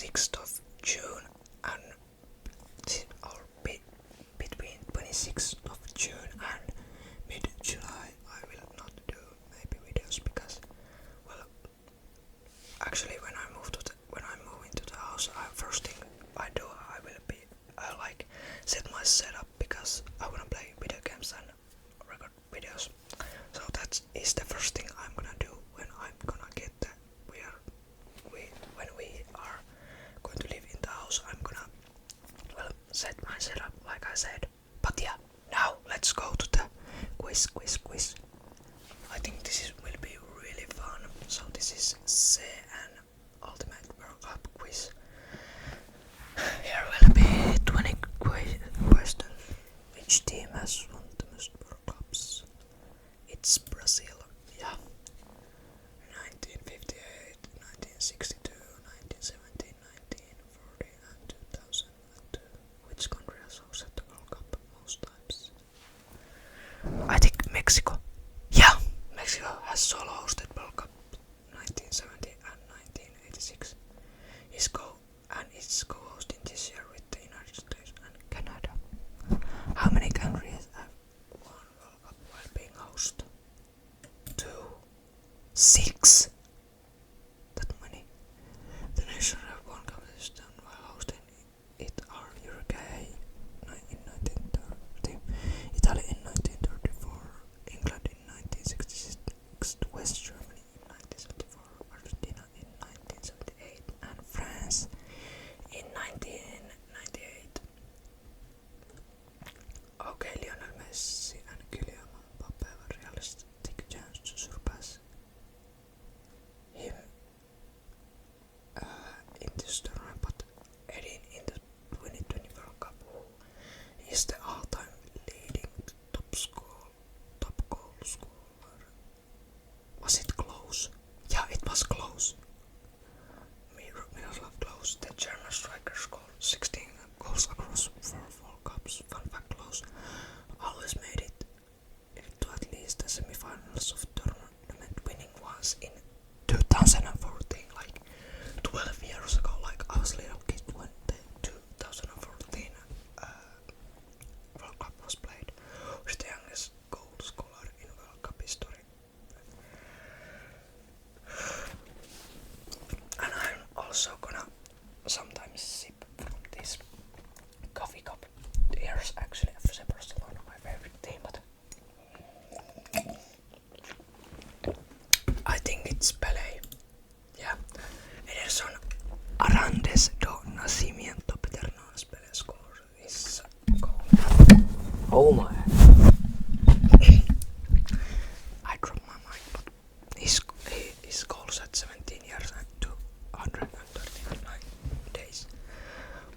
26th of June and or between 26th of June and mid-July I will not do maybe videos because, well, actually when I move into the house, first thing I do, I will be like set my setup because I wanna play video games and record videos. So that is the first thing I'm gonna do when I'm gonna get the when we are going to live in the house. I'm gonna, well, set my setup like I said. But yeah, now let's go to the quiz. I think this will be really fun. So this is CN Ultimate World Cup quiz. Here will be 20 questions. Which team has won the most World Cups? It's Brazil. Yeah. 1958, 1962, 1970, 1940 and 2002. Which country has hosted the World Cup most times? I think Mexico. Yeah, Mexico has solo hosted World Cup 1970 and 1986. It's co-hosting this year with the United States and Canada. How many countries have won World Cup while being host? 2. 6. That many. The nation have won competition while hosting it are Uruguay in 1930, Italy in 1934, England in 1966, West Germany in 1974, Argentina in 1978, and France in 1998. Okay, Lionel Messi and Kylian Mbappe have a realistic chance to surpass him in this tournament, but heading in the 2020 World Cup, who is the all-time leading top goal scorer? Was it close? Yeah, it was close. Miroslav Klose, the German striker, scored 16 goals across 4 World Cups. Fun fact: Klose always made it to at least the semi-finals of tournament, winning once in 2014, like 12 years ago. Like I was a little kid when the 2014 World Cup was played. Who's the youngest goal scorer in World Cup history? And I'm also gonna sometimes sip from this coffee cup. Here's actually FC Barcelona, my favorite team, but I think it's Pelé. Yeah. Ederson Arantes do Nascimento Pedernales Pelé scored his goal. Oh my. I dropped my mic, but his goals at 17 years and 239 days.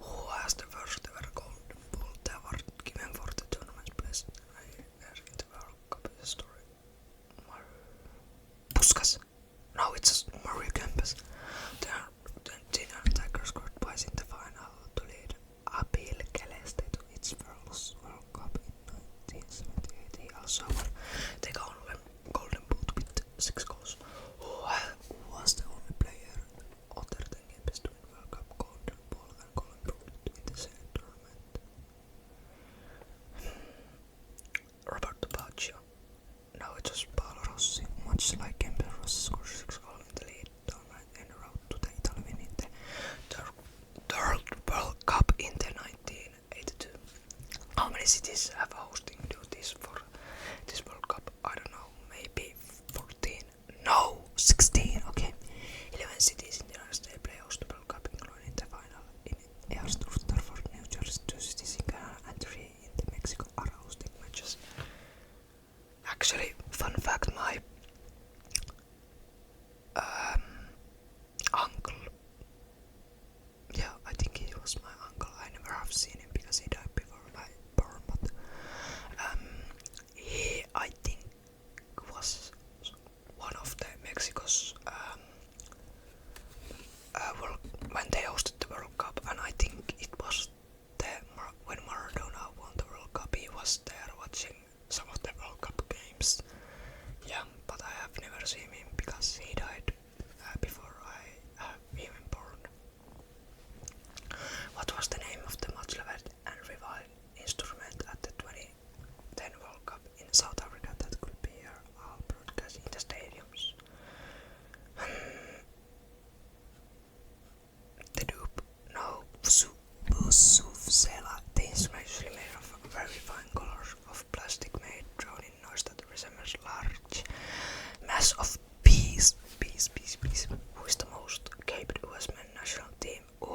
Who has the first ever golden ball award given for the tournament's best player in the World Cup history? Puskas. No, it's Mario Kempes. The Argentine attacker scored twice in the final to lead Apil Celeste to its first World Cup in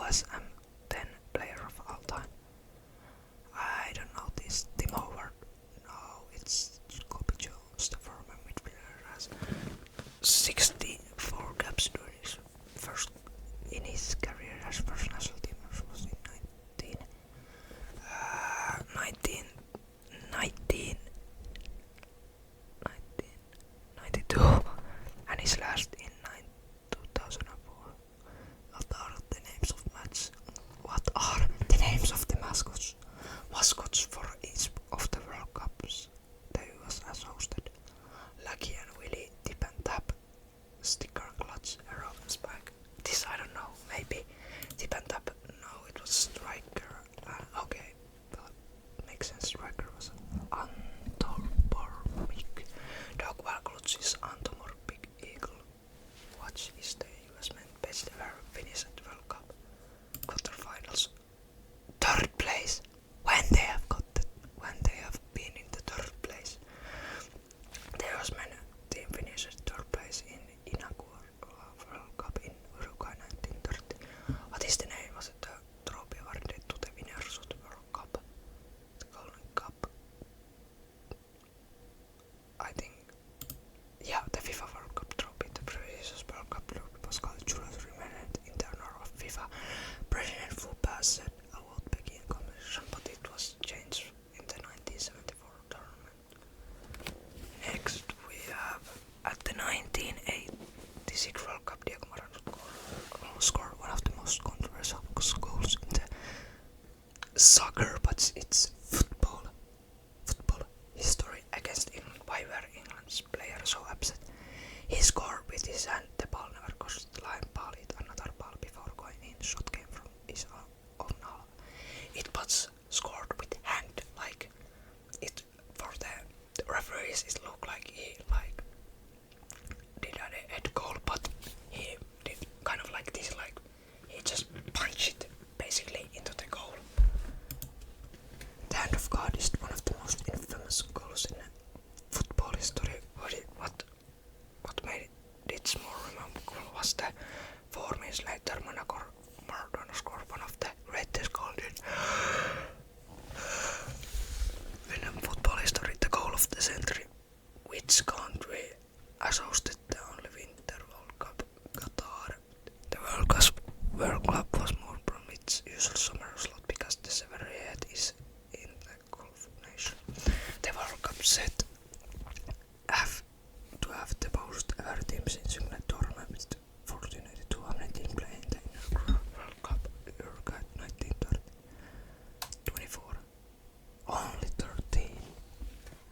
USM 10 player of all time. I don't know this Tim Howard. No, it's Kobe Jones, the former midfielder, has 64 caps during his first in his career as first national team, which was in 1992, and his last in 2004. What are the names of the mascots? Mascots for each of the World Cups the US has hosted. Lucky and Willy, Tip and Tap, Sticker, Clutch, Arrow and Spike. This I don't know, maybe Tip and Tap. No, it was Striker. Okay, but makes sense. Striker was Anthropomorphic dog, while Clutch is Anthropomorphic eagle. Watch is the US men best ever finish at the World Cup quarterfinals. Third place. When they have been in the third place. The US men team finished third place in inaugural World Cup in Uruguay 1930. What is the name of the trophy awarded to the winners of the World Cup? The Golden Cup. I think, yeah, the FIFA World Cup trophy. The previous World Cup trophy was called Jules Rimet in honor of FIFA President who passed award back in competition, but it was changed in the 1974 tournament. Next we have at the 1986 World Cup, Diego Maradona scored one of the most controversial goals in the soccer, but it's football history against England. Why were England's players so upset? He scored with his hand, the ball never crossed the line, ball hit another ball before going in, shot came from his own half. It was scored with hand, like it for the referees it looked like he did a head goal, but he did kind of like this, like he just punched it basically into the goal. The hand of God is one of the most infamous goals in football history. What made it more remarkable was the 4 minutes later Maradona scored one of the greatest goals in football history, the goal of the century. Which country has hosted the only Winter World Cup? Qatar. The World Cup was moved from its usual summer slot because the severity is in the Gulf nation. The World Cup set to have the most ever team since England tournament with 1482 team playing the inaugural World Cup Uruguay 1930. 24. Only 13.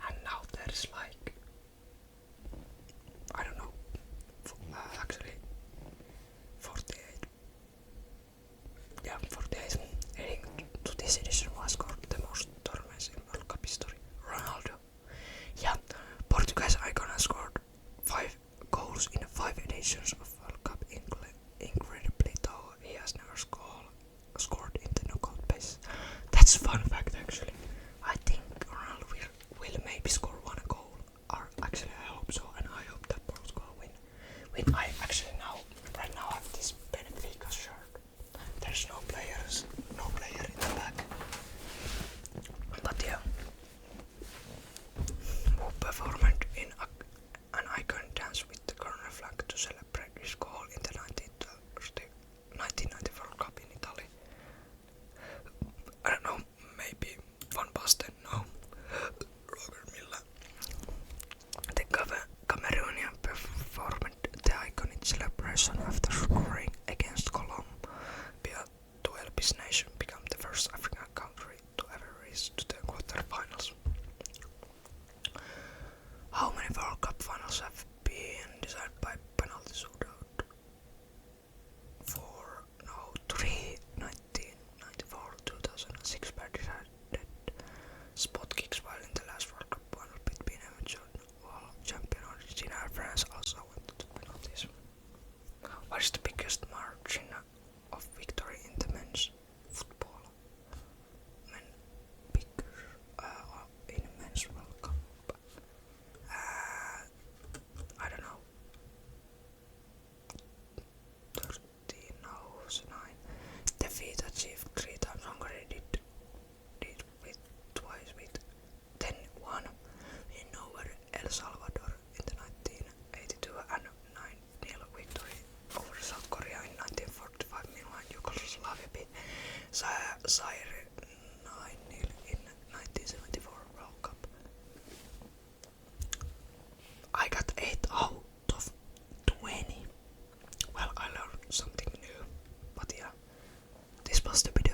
And now there's like, I don't know, actually 48. Yeah, 48. Heading to this edition was scored the most tournaments in World Cup history. Ronaldo. Yeah, Portuguese icon has scored 5 goals in 5 editions of World Cup. Incredibly, though, he has never scored in the knockout phase. That's a fun fact, actually. I think Ronaldo will maybe score 1 goal, or actually I hope so, and I hope that Portugal win. I actually right now have this Benfica shirt. There's no player in the back. But yeah, who performed in an iconic dance with the corner flag to celebrate his goal in the 1990 World Cup in Italy. I don't know, maybe Van Basten, no. Roger Milla. The Cameroonian performed the iconic celebration after scoring against Colombia to help his nation become the first African country to ever reach to the quarterfinals. How many World Cup finals have been decided by penalty shootout? 3, 1994, 2006 were decided spot kicks, while in the last World Cup final between eventual champion Argentina and France also went to penalties. What is the biggest margin of victory in the men's football? Zaire 9-0 in 1974 World Cup. I got 8 out of 20. Well, I learned something new, but yeah, this was the bit